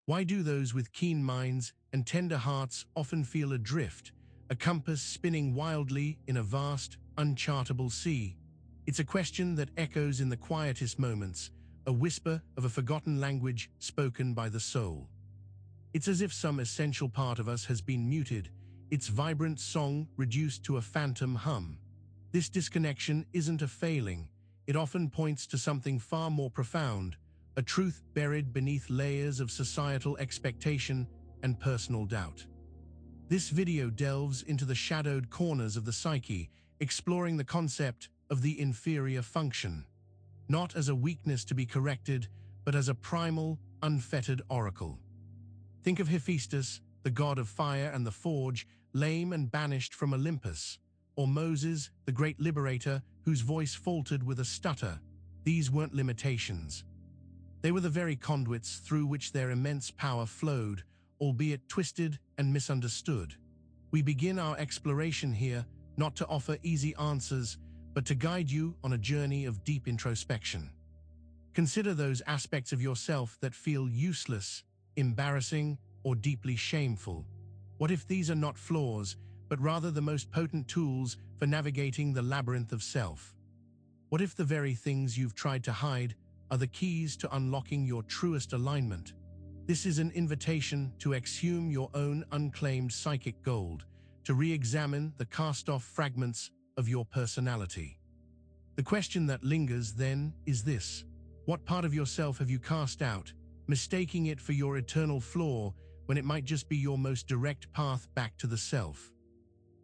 Why do those with keen minds and tender hearts often feel adrift, a compass spinning wildly in a vast, unchartable sea? It's a question that echoes in the quietest moments, a whisper of a forgotten language spoken by the soul. It's as if some essential part of us has been muted, its vibrant song reduced to a phantom hum. This disconnection isn't a failing. It often points to something far more profound, a truth buried beneath layers of societal expectation and personal doubt. This video delves into the shadowed corners of the psyche, exploring the concept of the inferior function, not as a weakness to be corrected, but as a primal, unfettered oracle. Think of Hephaestus, the god of fire and the forge, lame and banished from Olympus, or Moses, the great liberator, whose voice faltered with a stutter. These weren't limitations. They were the very conduits through which their immense power flowed, albeit twisted and misunderstood. We begin our exploration here, not to offer easy answers, but to guide you on a journey of deep introspection. Consider those aspects of yourself that feel useless, embarrassing, or deeply shameful. What if these are not flaws, but rather the most potent tools for navigating the labyrinth of self? What if the very things you've tried to hide are the keys to unlocking your truest alignment? This is an invitation to exhume your own unclaimed psychic gold, to re-examine the cast-off fragments of your personality. The question that lingers then is this: what part of yourself have you cast out, mistaking it for your eternal flaw when it might just be your most direct path back to the self?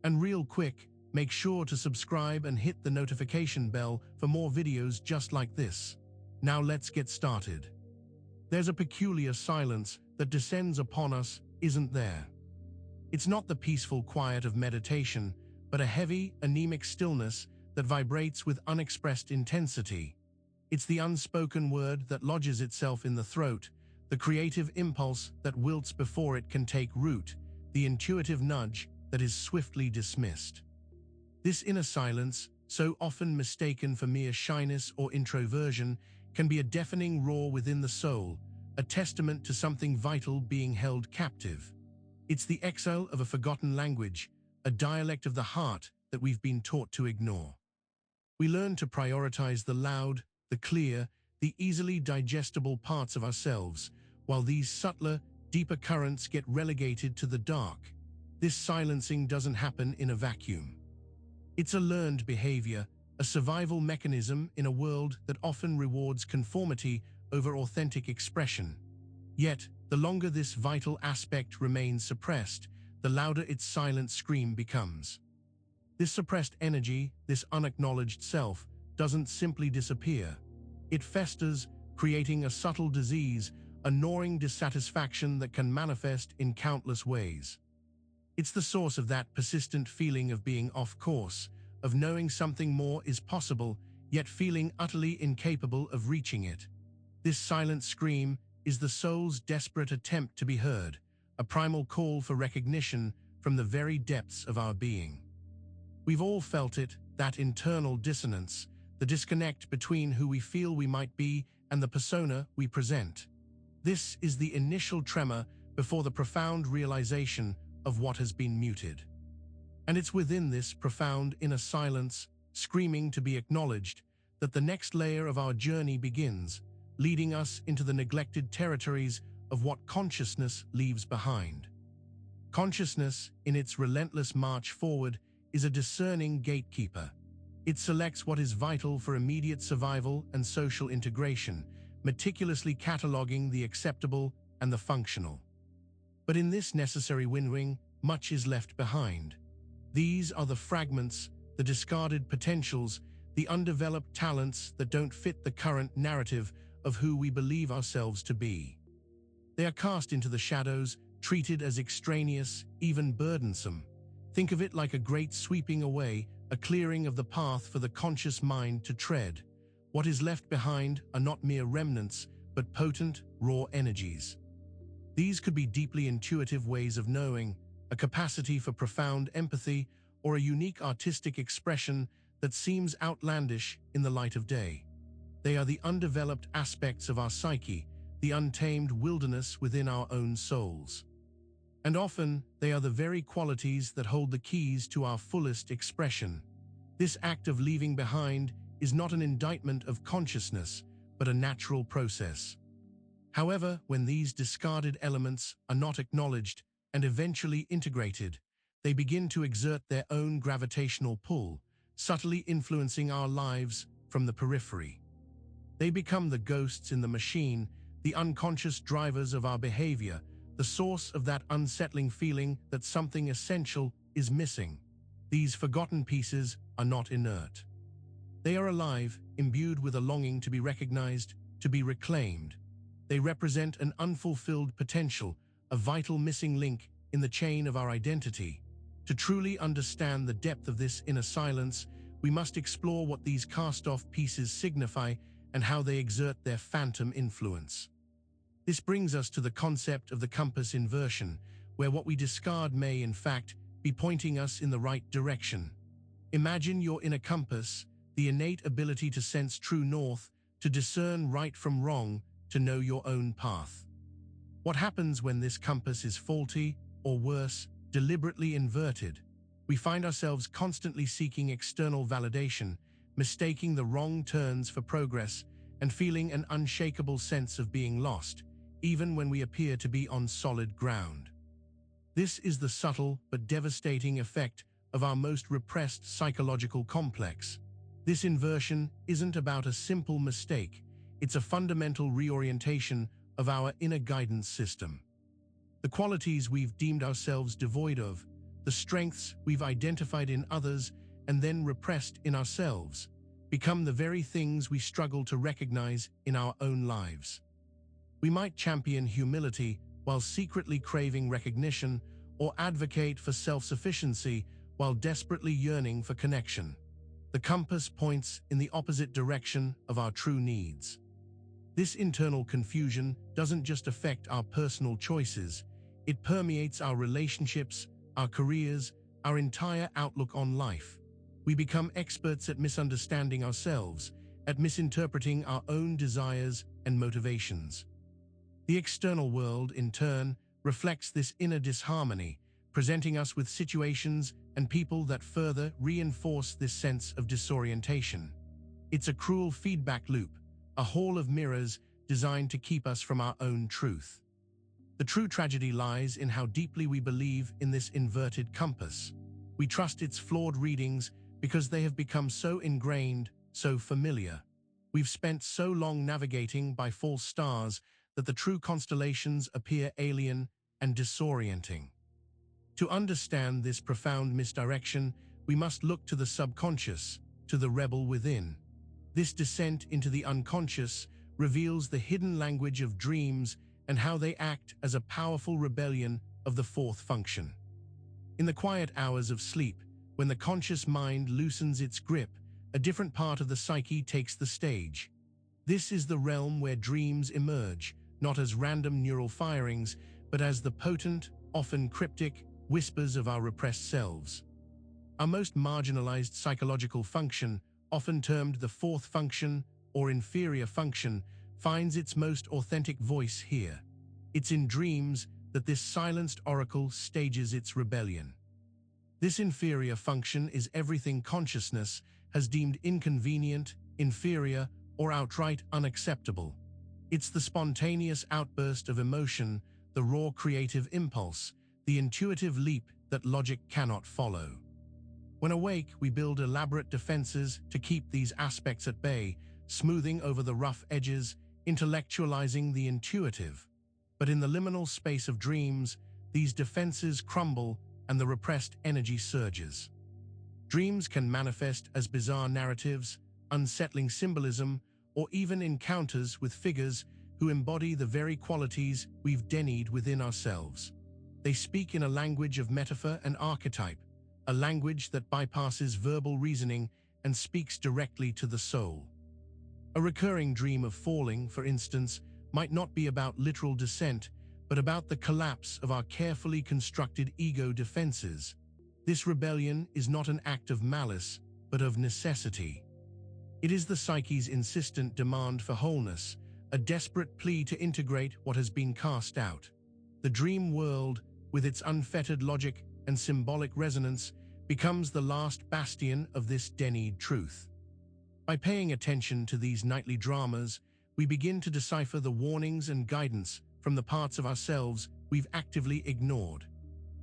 And real quick, make sure to subscribe and hit the notification bell for more videos just like this. Now let's get started. There's a peculiar silence that descends upon us, isn't there? It's not the peaceful quiet of meditation, but a heavy, anemic stillness that vibrates with unexpressed intensity. It's the unspoken word that lodges itself in the throat, the creative impulse that wilts before it can take root, the intuitive nudge that is swiftly dismissed. This inner silence, so often mistaken for mere shyness or introversion, can be a deafening roar within the soul, a testament to something vital being held captive. It's the exhale of a forgotten language, a dialect of the heart that we've been taught to ignore. We learn to prioritize the loud, the clear, the easily digestible parts of ourselves, while these subtler, deeper currents get relegated to the dark. This silencing doesn't happen in a vacuum. It's a learned behavior, a survival mechanism in a world that often rewards conformity over authentic expression. Yet, the longer this vital aspect remains suppressed, the louder its silent scream becomes. This suppressed energy, this unacknowledged self, doesn't simply disappear. It festers, creating a subtle disease, a gnawing dissatisfaction that can manifest in countless ways. It's the source of that persistent feeling of being off course, of knowing something more is possible, yet feeling utterly incapable of reaching it. This silent scream is the soul's desperate attempt to be heard, a primal call for recognition from the very depths of our being. We've all felt it, that internal dissonance, the disconnect between who we feel we might be and the persona we present. This is the initial tremor before the profound realization of what has been muted. And it's within this profound inner silence, screaming to be acknowledged, that the next layer of our journey begins, leading us into the neglected territories of what consciousness leaves behind. Consciousness, in its relentless march forward, is a discerning gatekeeper. It selects what is vital for immediate survival and social integration, meticulously cataloging the acceptable and the functional. But in this necessary windwing, much is left behind. These are the fragments, the discarded potentials, the undeveloped talents that don't fit the current narrative of who we believe ourselves to be. They are cast into the shadows, treated as extraneous, even burdensome. Think of it like a great sweeping away, a clearing of the path for the conscious mind to tread. What is left behind are not mere remnants, but potent, raw energies. These could be deeply intuitive ways of knowing, a capacity for profound empathy, or a unique artistic expression that seems outlandish in the light of day. They are the undeveloped aspects of our psyche, the untamed wilderness within our own souls. And often, they are the very qualities that hold the keys to our fullest expression. This act of leaving behind is not an indictment of consciousness, but a natural process. However, when these discarded elements are not acknowledged and eventually integrated, they begin to exert their own gravitational pull, subtly influencing our lives from the periphery. They become the ghosts in the machine, the unconscious drivers of our behavior, the source of that unsettling feeling that something essential is missing. These forgotten pieces are not inert. They are alive, imbued with a longing to be recognized, to be reclaimed. They represent an unfulfilled potential, a vital missing link in the chain of our identity. To truly understand the depth of this inner silence, we must explore what these cast-off pieces signify and how they exert their phantom influence. This brings us to the concept of the compass inversion, where what we discard may, in fact, be pointing us in the right direction. Imagine your inner compass, the innate ability to sense true north, to discern right from wrong, to know your own path. What happens when this compass is faulty, or worse, deliberately inverted? We find ourselves constantly seeking external validation, mistaking the wrong turns for progress, and feeling an unshakable sense of being lost, even when we appear to be on solid ground. This is the subtle but devastating effect of our most repressed psychological complex. This inversion isn't about a simple mistake, it's a fundamental reorientation of our inner guidance system. The qualities we've deemed ourselves devoid of, the strengths we've identified in others and then repressed in ourselves, become the very things we struggle to recognize in our own lives. We might champion humility while secretly craving recognition, or advocate for self-sufficiency while desperately yearning for connection. The compass points in the opposite direction of our true needs. This internal confusion doesn't just affect our personal choices, it permeates our relationships, our careers, our entire outlook on life. We become experts at misunderstanding ourselves, at misinterpreting our own desires and motivations. The external world, in turn, reflects this inner disharmony, presenting us with situations and people that further reinforce this sense of disorientation. It's a cruel feedback loop, a hall of mirrors designed to keep us from our own truth. The true tragedy lies in how deeply we believe in this inverted compass. We trust its flawed readings because they have become so ingrained, so familiar. We've spent so long navigating by false stars that the true constellations appear alien and disorienting. To understand this profound misdirection, we must look to the subconscious, to the rebel within. This descent into the unconscious reveals the hidden language of dreams and how they act as a powerful rebellion of the fourth function. In the quiet hours of sleep, when the conscious mind loosens its grip, a different part of the psyche takes the stage. This is the realm where dreams emerge, not as random neural firings, but as the potent, often cryptic, whispers of our repressed selves. Our most marginalized psychological function, often termed the fourth function or inferior function, finds its most authentic voice here. It's in dreams that this silenced oracle stages its rebellion. This inferior function is everything consciousness has deemed inconvenient, inferior, or outright unacceptable. It's the spontaneous outburst of emotion, the raw creative impulse, the intuitive leap that logic cannot follow. When awake, we build elaborate defenses to keep these aspects at bay, smoothing over the rough edges, intellectualizing the intuitive. But in the liminal space of dreams, these defenses crumble and the repressed energy surges. Dreams can manifest as bizarre narratives, unsettling symbolism, or even encounters with figures who embody the very qualities we've denied within ourselves. They speak in a language of metaphor and archetype, a language that bypasses verbal reasoning and speaks directly to the soul. A recurring dream of falling, for instance, might not be about literal descent, but about the collapse of our carefully constructed ego defenses. This rebellion is not an act of malice, but of necessity. It is the psyche's insistent demand for wholeness, a desperate plea to integrate what has been cast out. The dream world, with its unfettered logic and symbolic resonance, becomes the last bastion of this denied truth. By paying attention to these nightly dramas, we begin to decipher the warnings and guidance from the parts of ourselves we've actively ignored.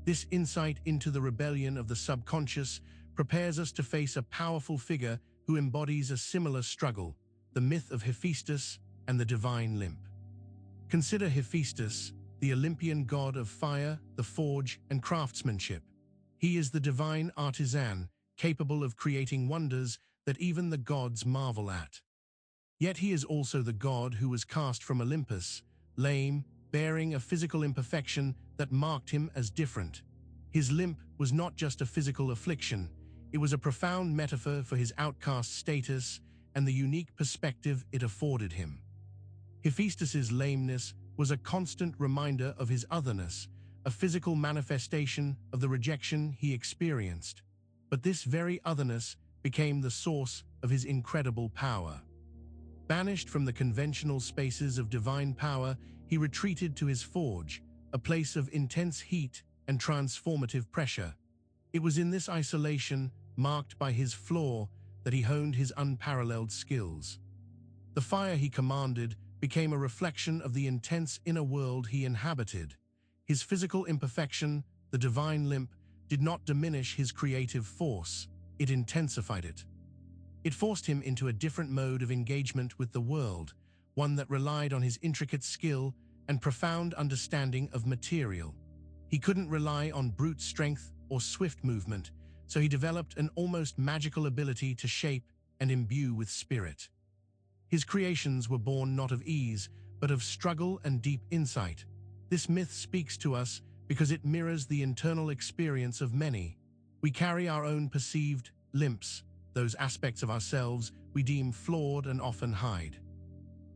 This insight into the rebellion of the subconscious prepares us to face a powerful figure who embodies a similar struggle, the myth of Hephaestus and the divine limp. Consider Hephaestus, the Olympian god of fire, the forge, and craftsmanship. He is the divine artisan, capable of creating wonders that even the gods marvel at. Yet he is also the god who was cast from Olympus, lame, bearing a physical imperfection that marked him as different. His limp was not just a physical affliction, it was a profound metaphor for his outcast status and the unique perspective it afforded him. Hephaestus's lameness was a constant reminder of his otherness, a physical manifestation of the rejection he experienced. But this very otherness became the source of his incredible power. Banished from the conventional spaces of divine power, he retreated to his forge, a place of intense heat and transformative pressure. It was in this isolation, marked by his flaw, that he honed his unparalleled skills. The fire he commanded became a reflection of the intense inner world he inhabited. His physical imperfection, the divine limp, did not diminish his creative force, it intensified it. It forced him into a different mode of engagement with the world, one that relied on his intricate skill and profound understanding of material. He couldn't rely on brute strength or swift movement, so he developed an almost magical ability to shape and imbue with spirit. His creations were born not of ease, but of struggle and deep insight. This myth speaks to us because it mirrors the internal experience of many. We carry our own perceived limps, those aspects of ourselves we deem flawed and often hide.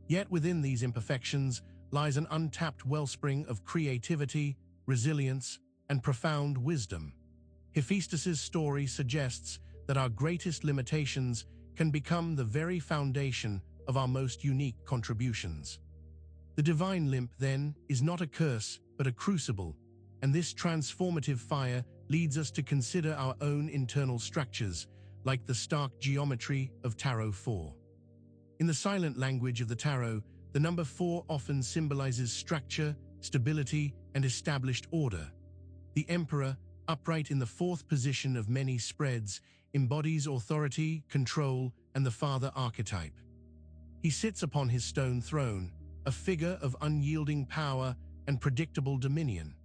Yet within these imperfections lies an untapped wellspring of creativity, resilience, and profound wisdom. Hephaestus's story suggests that our greatest limitations can become the very foundation of our most unique contributions. The divine limp, then, is not a curse, but a crucible, and this transformative fire leads us to consider our own internal structures, like the stark geometry of Tarot 4. In the silent language of the Tarot, the number 4 often symbolizes structure, stability, and established order. The Emperor, upright in the 4th position of many spreads, embodies authority, control, and the father archetype. He sits upon his stone throne, a figure of unyielding power and predictable dominion.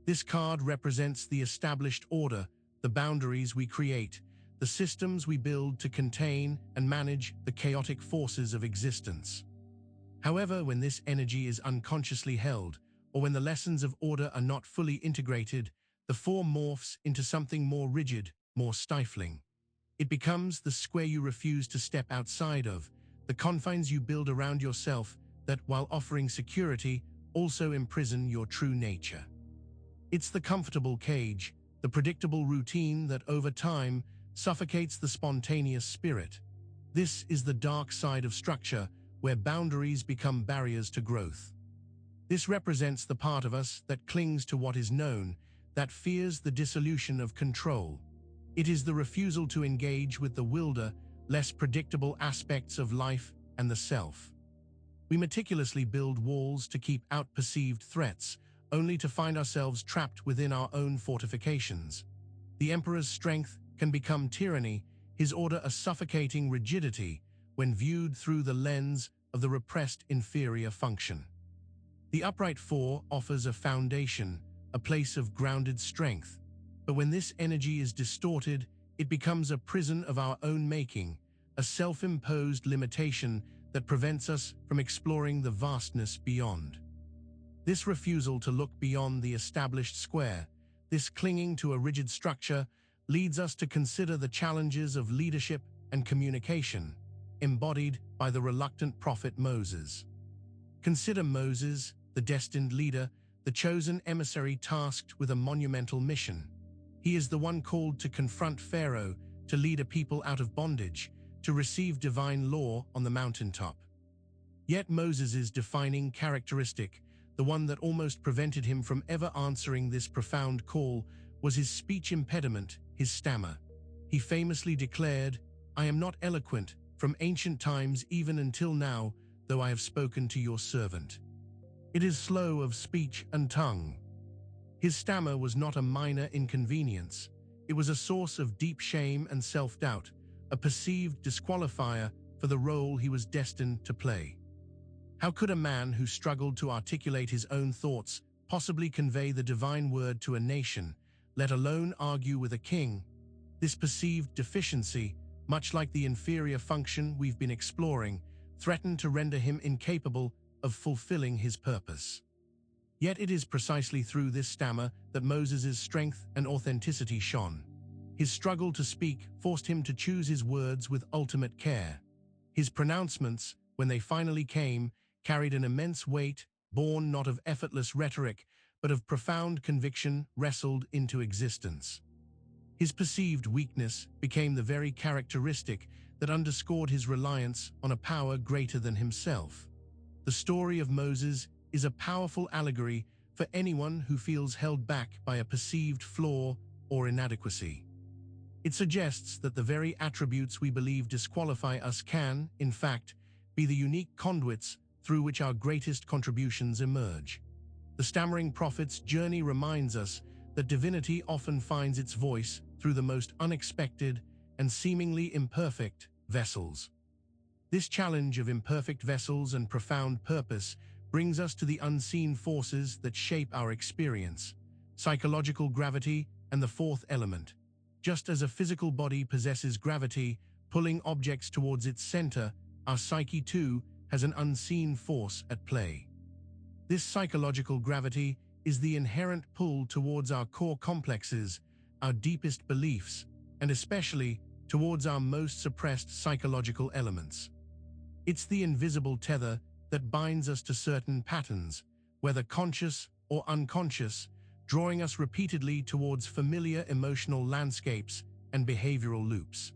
This card represents the established order, the boundaries we create, the systems we build to contain and manage the chaotic forces of existence. However, when this energy is unconsciously held, or when the lessons of order are not fully integrated, the 4 morphs into something more rigid, more stifling. It becomes the square you refuse to step outside of, the confines you build around yourself that, while offering security, also imprison your true nature. It's the comfortable cage, the predictable routine that over time suffocates the spontaneous spirit. This is the dark side of structure, where boundaries become barriers to growth. This represents the part of us that clings to what is known, that fears the dissolution of control. It is the refusal to engage with the wilder, less predictable aspects of life and the self. We meticulously build walls to keep out perceived threats, only to find ourselves trapped within our own fortifications. The Emperor's strength can become tyranny, his order a suffocating rigidity, when viewed through the lens of the repressed inferior function. The upright 4 offers a foundation, a place of grounded strength, but when this energy is distorted, it becomes a prison of our own making, a self-imposed limitation that prevents us from exploring the vastness beyond. This refusal to look beyond the established square, this clinging to a rigid structure, leads us to consider the challenges of leadership and communication, embodied by the reluctant prophet Moses. Consider Moses, the destined leader, the chosen emissary tasked with a monumental mission. He is the one called to confront Pharaoh, to lead a people out of bondage, to receive divine law on the mountaintop. Yet Moses's defining characteristic, the one that almost prevented him from ever answering this profound call, was his speech impediment, his stammer. He famously declared, "I am not eloquent, from ancient times even until now, though I have spoken to your servant. It is slow of speech and tongue." His stammer was not a minor inconvenience. It was a source of deep shame and self-doubt, a perceived disqualifier for the role he was destined to play. How could a man who struggled to articulate his own thoughts possibly convey the divine word to a nation, let alone argue with a king? This perceived deficiency, much like the inferior function we've been exploring, threatened to render him incapable of fulfilling his purpose. Yet it is precisely through this stammer that Moses's strength and authenticity shone. His struggle to speak forced him to choose his words with ultimate care. His pronouncements, when they finally came, carried an immense weight, born not of effortless rhetoric, but of profound conviction wrestled into existence. His perceived weakness became the very characteristic that underscored his reliance on a power greater than himself. The story of Moses is a powerful allegory for anyone who feels held back by a perceived flaw or inadequacy. It suggests that the very attributes we believe disqualify us can, in fact, be the unique conduits through which our greatest contributions emerge. The stammering prophet's journey reminds us that divinity often finds its voice through the most unexpected and seemingly imperfect vessels. This challenge of imperfect vessels and profound purpose brings us to the unseen forces that shape our experience: psychological gravity and the fourth element. Just as a physical body possesses gravity, pulling objects towards its center, our psyche too has an unseen force at play. This psychological gravity is the inherent pull towards our core complexes, our deepest beliefs, and especially towards our most suppressed psychological elements. It's the invisible tether that binds us to certain patterns, whether conscious or unconscious, drawing us repeatedly towards familiar emotional landscapes and behavioral loops.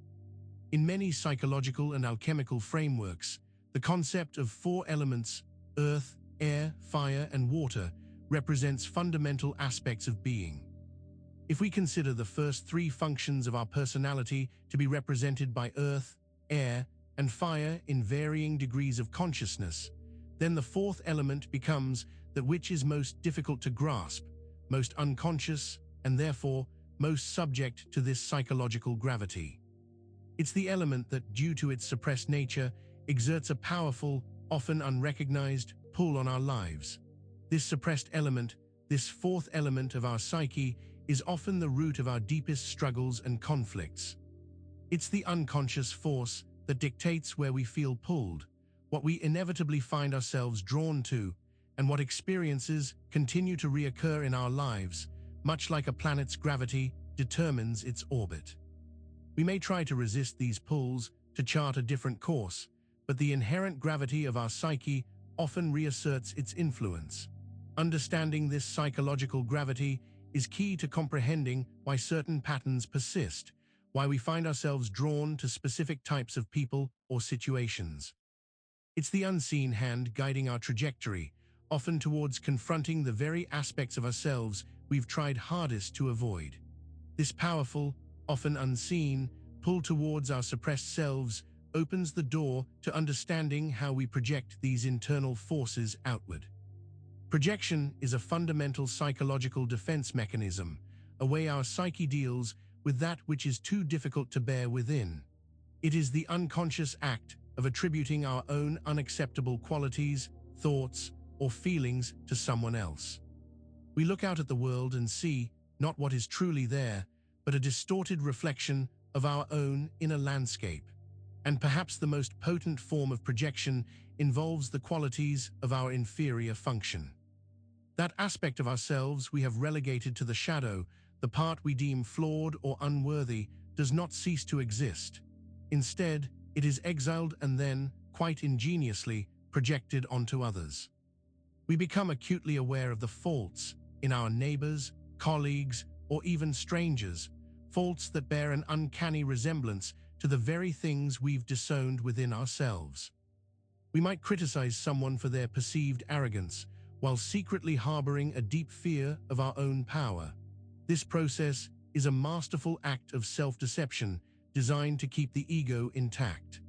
In many psychological and alchemical frameworks, the concept of four elements, earth, air, fire, and water, represents fundamental aspects of being. If we consider the first three functions of our personality to be represented by earth, air, and fire in varying degrees of consciousness, then the fourth element becomes that which is most difficult to grasp, most unconscious, and therefore most subject to this psychological gravity. It's the element that, due to its suppressed nature, exerts a powerful, often unrecognized, pull on our lives. This suppressed element, this fourth element of our psyche, is often the root of our deepest struggles and conflicts. It's the unconscious force that dictates where we feel pulled, what we inevitably find ourselves drawn to, and what experiences continue to reoccur in our lives, much like a planet's gravity determines its orbit. We may try to resist these pulls, to chart a different course, but the inherent gravity of our psyche often reasserts its influence. Understanding this psychological gravity is key to comprehending why certain patterns persist, why we find ourselves drawn to specific types of people or situations. It's the unseen hand guiding our trajectory, often towards confronting the very aspects of ourselves we've tried hardest to avoid. This powerful, often unseen, pull towards our suppressed selves opens the door to understanding how we project these internal forces outward. Projection is a fundamental psychological defense mechanism, a way our psyche deals with that which is too difficult to bear within. It is the unconscious act of attributing our own unacceptable qualities, thoughts, or feelings to someone else. We look out at the world and see not what is truly there, but a distorted reflection of our own inner landscape. And perhaps the most potent form of projection involves the qualities of our inferior function. That aspect of ourselves we have relegated to the shadow, the part we deem flawed or unworthy, does not cease to exist. Instead, it is exiled and then, quite ingeniously, projected onto others. We become acutely aware of the faults in our neighbors, colleagues, or even strangers, faults that bear an uncanny resemblance to the very things we've disowned within ourselves. We might criticize someone for their perceived arrogance, while secretly harboring a deep fear of our own power. This process is a masterful act of self-deception designed to keep the ego intact.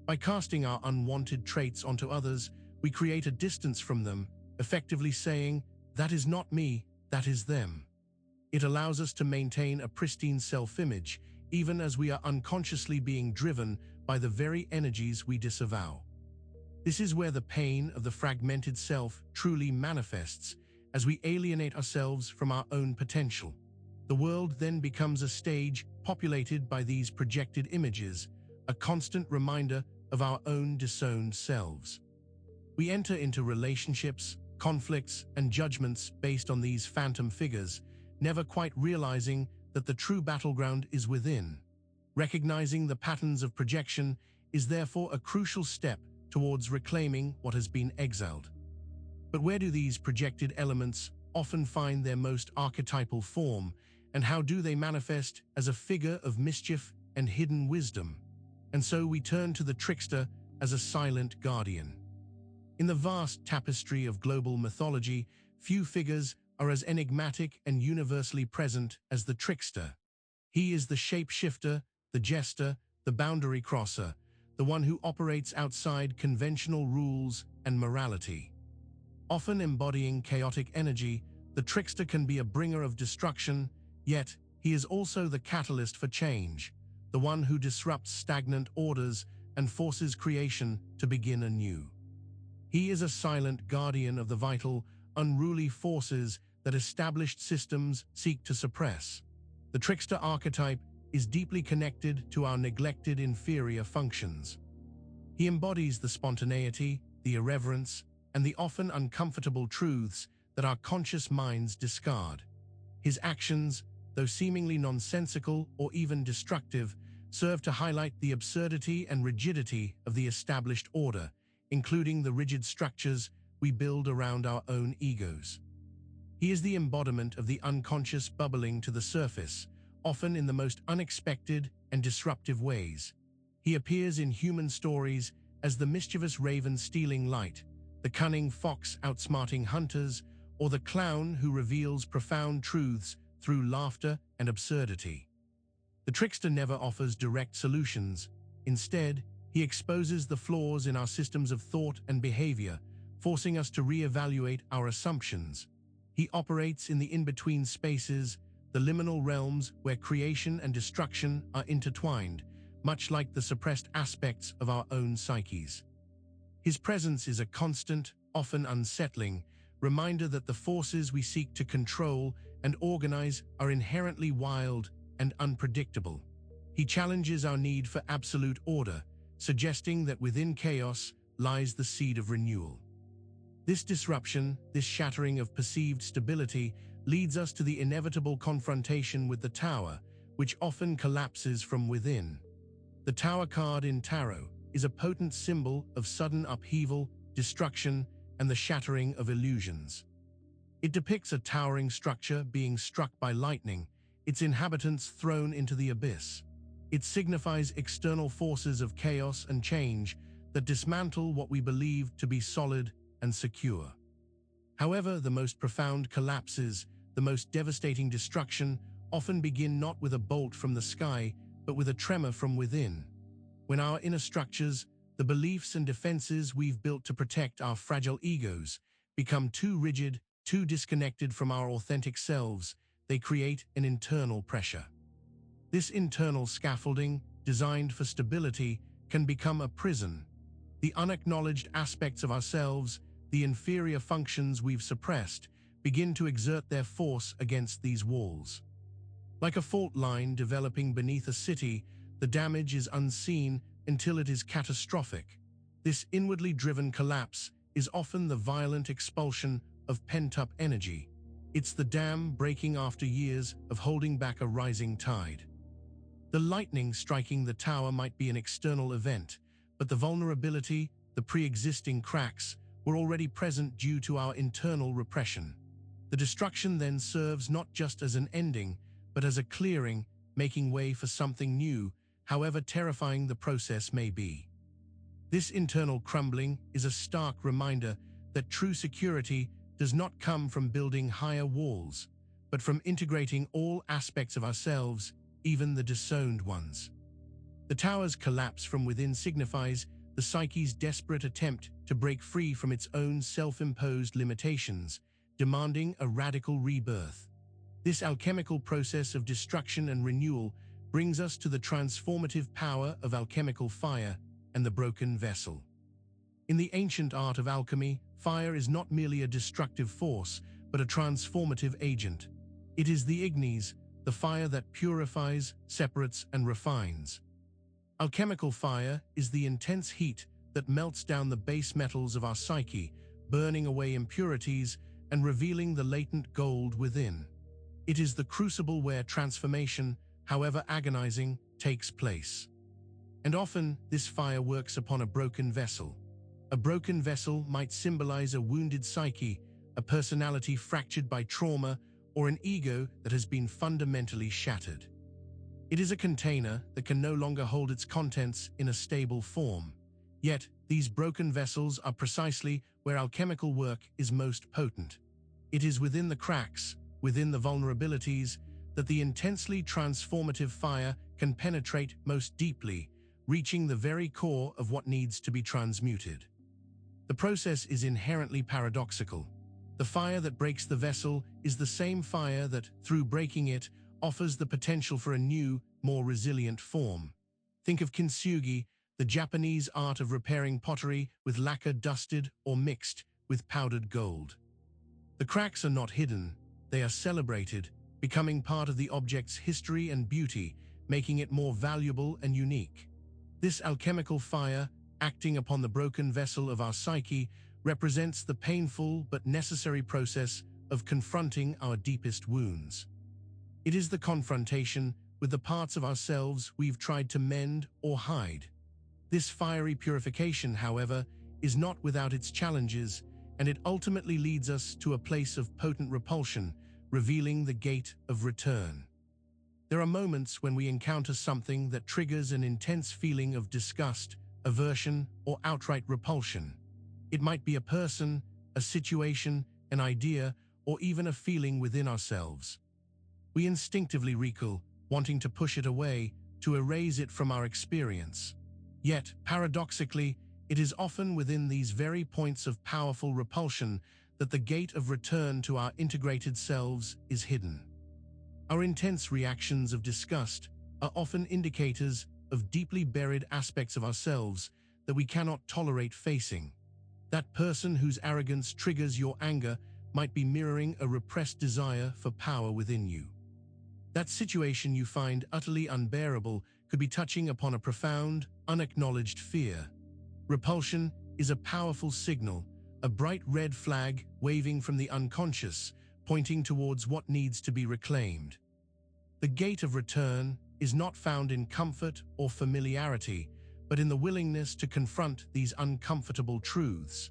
By casting our unwanted traits onto others, we create a distance from them, effectively saying, "That is not me, that is them." It allows us to maintain a pristine self-image, even as we are unconsciously being driven by the very energies we disavow. This is where the pain of the fragmented self truly manifests, as we alienate ourselves from our own potential. The world then becomes a stage populated by these projected images, a constant reminder of our own disowned selves. We enter into relationships, conflicts, and judgments based on these phantom figures, never quite realizing that the true battleground is within. Recognizing the patterns of projection is therefore a crucial step towards reclaiming what has been exiled. But where do these projected elements often find their most archetypal form, and how do they manifest as a figure of mischief and hidden wisdom? And so we turn to the trickster as a silent guardian. In the vast tapestry of global mythology, few figures are as enigmatic and universally present as the trickster. He is the shapeshifter, the jester, the boundary crosser, the one who operates outside conventional rules and morality. Often embodying chaotic energy, the trickster can be a bringer of destruction, yet he is also the catalyst for change, the one who disrupts stagnant orders and forces creation to begin anew. He is a silent guardian of the vital, unruly forces that established systems seek to suppress. The trickster archetype is deeply connected to our neglected inferior functions. He embodies the spontaneity, the irreverence, and the often uncomfortable truths that our conscious minds discard. His actions, though seemingly nonsensical or even destructive, serve to highlight the absurdity and rigidity of the established order, including the rigid structures we build around our own egos. He is the embodiment of the unconscious bubbling to the surface, often in the most unexpected and disruptive ways. He appears in human stories as the mischievous raven stealing light, the cunning fox outsmarting hunters, or the clown who reveals profound truths through laughter and absurdity. The trickster never offers direct solutions. Instead, he exposes the flaws in our systems of thought and behavior, forcing us to reevaluate our assumptions. He operates in the in-between spaces, the liminal realms where creation and destruction are intertwined, much like the suppressed aspects of our own psyches. His presence is a constant, often unsettling, reminder that the forces we seek to control and organize are inherently wild and unpredictable. He challenges our need for absolute order, suggesting that within chaos lies the seed of renewal. This disruption, this shattering of perceived stability, leads us to the inevitable confrontation with the tower, which often collapses from within. The Tower card in tarot is a potent symbol of sudden upheaval, destruction, and the shattering of illusions. It depicts a towering structure being struck by lightning, its inhabitants thrown into the abyss. It signifies external forces of chaos and change that dismantle what we believe to be solid and secure. However, the most profound collapses, the most devastating destruction, often begin not with a bolt from the sky, but with a tremor from within. When our inner structures, the beliefs and defenses we've built to protect our fragile egos, become too rigid, too disconnected from our authentic selves, they create an internal pressure. This internal scaffolding, designed for stability, can become a prison. The unacknowledged aspects of ourselves, the inferior functions we've suppressed, begin to exert their force against these walls. Like a fault line developing beneath a city, the damage is unseen until it is catastrophic. This inwardly driven collapse is often the violent expulsion of pent-up energy. It's the dam breaking after years of holding back a rising tide. The lightning striking the tower might be an external event, but the vulnerability, the pre-existing cracks, were already present due to our internal repression. The destruction then serves not just as an ending, but as a clearing, making way for something new, however terrifying the process may be. This internal crumbling is a stark reminder that true security does not come from building higher walls, but from integrating all aspects of ourselves, even the disowned ones. The tower's collapse from within signifies the psyche's desperate attempt to break free from its own self-imposed limitations, demanding a radical rebirth. This alchemical process of destruction and renewal brings us to the transformative power of alchemical fire and the broken vessel. In the ancient art of alchemy, fire is not merely a destructive force, but a transformative agent. It is the ignes, the fire that purifies, separates, and refines. Alchemical fire is the intense heat that melts down the base metals of our psyche, burning away impurities and revealing the latent gold within. It is the crucible where transformation, however agonizing, takes place. And often, this fire works upon a broken vessel. A broken vessel might symbolize a wounded psyche, a personality fractured by trauma, or an ego that has been fundamentally shattered. It is a container that can no longer hold its contents in a stable form. Yet, these broken vessels are precisely where alchemical work is most potent. It is within the cracks, within the vulnerabilities, that the intensely transformative fire can penetrate most deeply, reaching the very core of what needs to be transmuted. The process is inherently paradoxical. The fire that breaks the vessel is the same fire that, through breaking it, offers the potential for a new, more resilient form. Think of kintsugi, the Japanese art of repairing pottery with lacquer dusted or mixed with powdered gold. The cracks are not hidden, they are celebrated, becoming part of the object's history and beauty, making it more valuable and unique. This alchemical fire, acting upon the broken vessel of our psyche, represents the painful but necessary process of confronting our deepest wounds. It is the confrontation with the parts of ourselves we've tried to mend or hide. This fiery purification, however, is not without its challenges, and it ultimately leads us to a place of potent repulsion, revealing the gate of return. There are moments when we encounter something that triggers an intense feeling of disgust, aversion, or outright repulsion. It might be a person, a situation, an idea, or even a feeling within ourselves. We instinctively recoil, wanting to push it away, to erase it from our experience. Yet, paradoxically, it is often within these very points of powerful repulsion that the gate of return to our integrated selves is hidden. Our intense reactions of disgust are often indicators of deeply buried aspects of ourselves that we cannot tolerate facing. That person whose arrogance triggers your anger might be mirroring a repressed desire for power within you. That situation you find utterly unbearable could be touching upon a profound, unacknowledged fear. Repulsion is a powerful signal, a bright red flag waving from the unconscious, pointing towards what needs to be reclaimed. The gate of return is not found in comfort or familiarity, but in the willingness to confront these uncomfortable truths.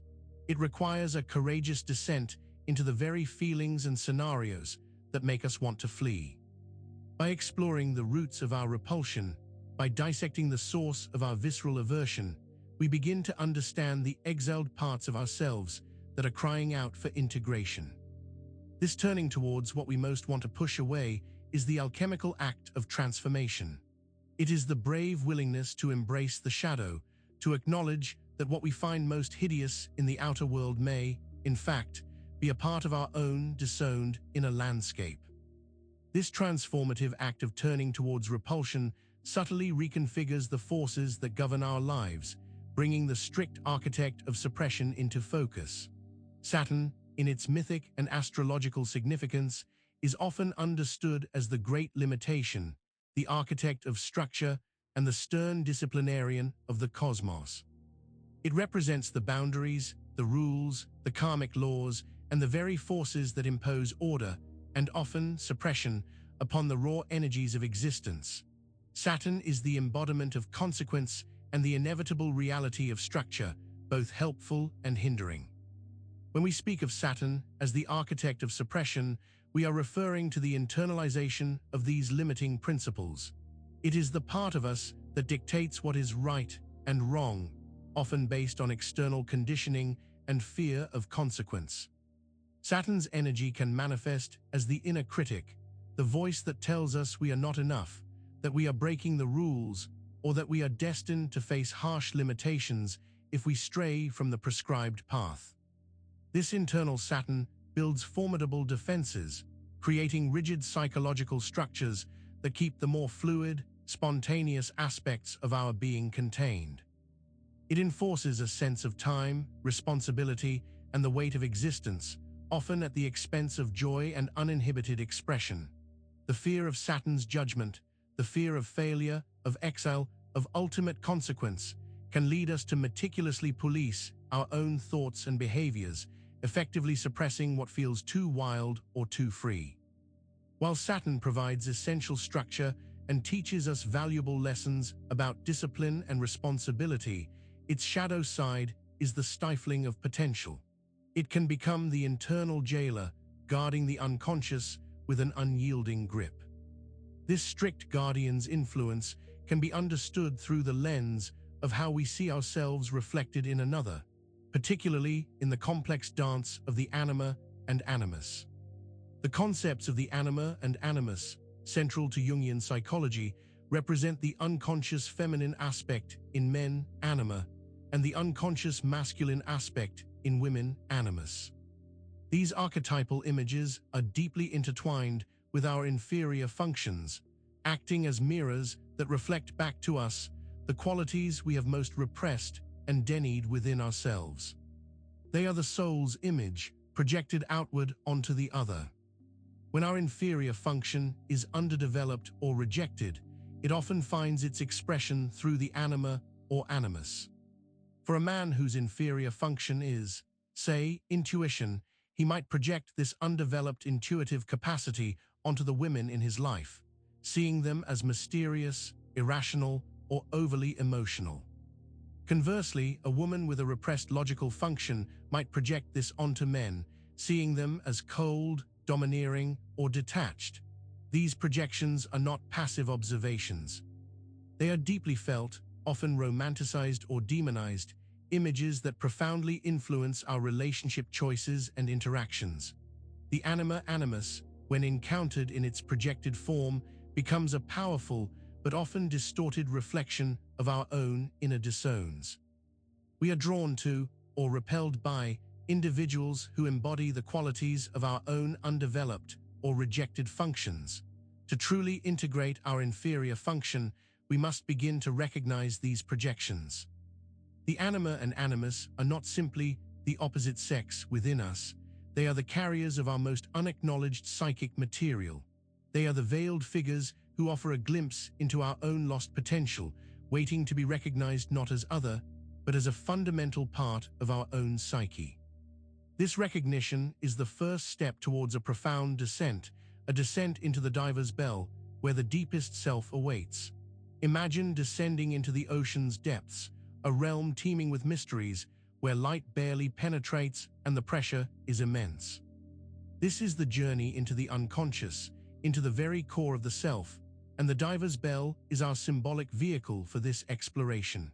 It requires a courageous descent into the very feelings and scenarios that make us want to flee. By exploring the roots of our repulsion, by dissecting the source of our visceral aversion, we begin to understand the exiled parts of ourselves that are crying out for integration. This turning towards what we most want to push away is the alchemical act of transformation. It is the brave willingness to embrace the shadow, to acknowledge that what we find most hideous in the outer world may, in fact, be a part of our own disowned inner landscape. This transformative act of turning towards repulsion subtly reconfigures the forces that govern our lives, bringing the strict architect of suppression into focus. Saturn, in its mythic and astrological significance, is often understood as the great limitation, the architect of structure, and the stern disciplinarian of the cosmos. It represents the boundaries, the rules, the karmic laws, and the very forces that impose order, and often suppression, upon the raw energies of existence. Saturn is the embodiment of consequence and the inevitable reality of structure, both helpful and hindering. When we speak of Saturn as the architect of suppression, we are referring to the internalization of these limiting principles. It is the part of us that dictates what is right and wrong, often based on external conditioning and fear of consequence. Saturn's energy can manifest as the inner critic, the voice that tells us we are not enough, that we are breaking the rules, or that we are destined to face harsh limitations if we stray from the prescribed path. This internal Saturn builds formidable defenses, creating rigid psychological structures that keep the more fluid, spontaneous aspects of our being contained. It enforces a sense of time, responsibility, and the weight of existence, often at the expense of joy and uninhibited expression. The fear of Saturn's judgment, the fear of failure, of exile, of ultimate consequence, can lead us to meticulously police our own thoughts and behaviors, effectively suppressing what feels too wild or too free. While Saturn provides essential structure and teaches us valuable lessons about discipline and responsibility, its shadow side is the stifling of potential. It can become the internal jailer, guarding the unconscious with an unyielding grip. This strict guardian's influence can be understood through the lens of how we see ourselves reflected in another, particularly in the complex dance of the anima and animus. The concepts of the anima and animus, central to Jungian psychology, represent the unconscious feminine aspect in men, anima, and the unconscious masculine aspect in women, animus. These archetypal images are deeply intertwined with our inferior functions, acting as mirrors that reflect back to us the qualities we have most repressed and denied within ourselves. They are the soul's image, projected outward onto the other. When our inferior function is underdeveloped or rejected, it often finds its expression through the anima or animus. For a man whose inferior function is, say, intuition, he might project this undeveloped intuitive capacity onto the women in his life, seeing them as mysterious, irrational, or overly emotional. Conversely, a woman with a repressed logical function might project this onto men, seeing them as cold, domineering, or detached. These projections are not passive observations. They are deeply felt, often romanticized or demonized, images that profoundly influence our relationship choices and interactions. The anima animus, when encountered in its projected form, becomes a powerful but often distorted reflection of our own inner disowns. We are drawn to, or repelled by, individuals who embody the qualities of our own undeveloped or rejected functions. To truly integrate our inferior function, we must begin to recognize these projections. The anima and animus are not simply the opposite sex within us. They are the carriers of our most unacknowledged psychic material. They are the veiled figures who offer a glimpse into our own lost potential, waiting to be recognized not as other, but as a fundamental part of our own psyche. This recognition is the first step towards a profound descent, a descent into the diver's bell, where the deepest self awaits. Imagine descending into the ocean's depths, a realm teeming with mysteries, where light barely penetrates and the pressure is immense. This is the journey into the unconscious, into the very core of the self, and the diver's bell is our symbolic vehicle for this exploration.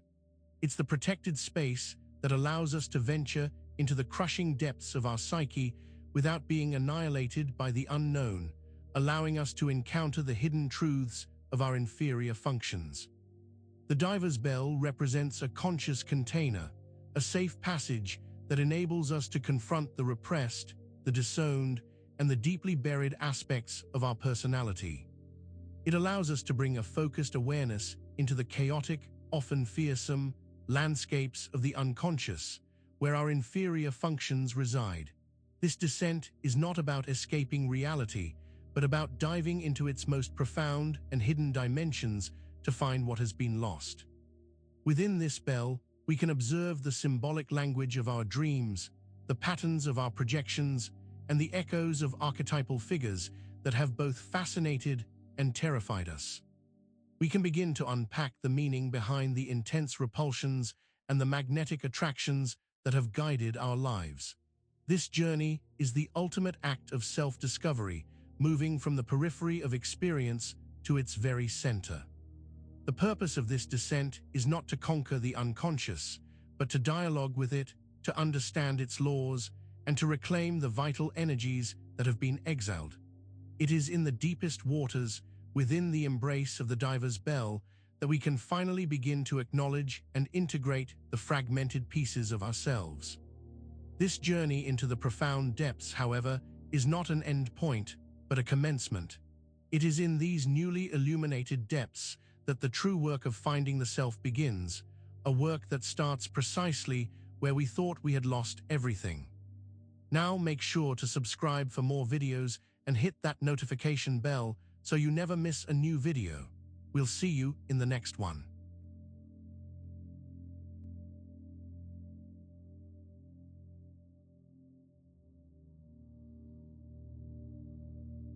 It's the protected space that allows us to venture into the crushing depths of our psyche without being annihilated by the unknown, allowing us to encounter the hidden truths of our inferior functions. The diver's bell represents a conscious container, a safe passage that enables us to confront the repressed, the disowned, and the deeply buried aspects of our personality. It allows us to bring a focused awareness into the chaotic, often fearsome, landscapes of the unconscious, where our inferior functions reside. This descent is not about escaping reality, but about diving into its most profound and hidden dimensions to find what has been lost. Within this bell, we can observe the symbolic language of our dreams, the patterns of our projections, and the echoes of archetypal figures that have both fascinated and terrified us. We can begin to unpack the meaning behind the intense repulsions and the magnetic attractions that have guided our lives. This journey is the ultimate act of self-discovery, moving from the periphery of experience to its very center. The purpose of this descent is not to conquer the unconscious, but to dialogue with it, to understand its laws, and to reclaim the vital energies that have been exiled. It is in the deepest waters, within the embrace of the diver's bell, that we can finally begin to acknowledge and integrate the fragmented pieces of ourselves. This journey into the profound depths, however, is not an end point, but a commencement. It is in these newly illuminated depths that the true work of finding the self begins, a work that starts precisely where we thought we had lost everything. Now make sure to subscribe for more videos and hit that notification bell so you never miss a new video. We'll see you in the next one.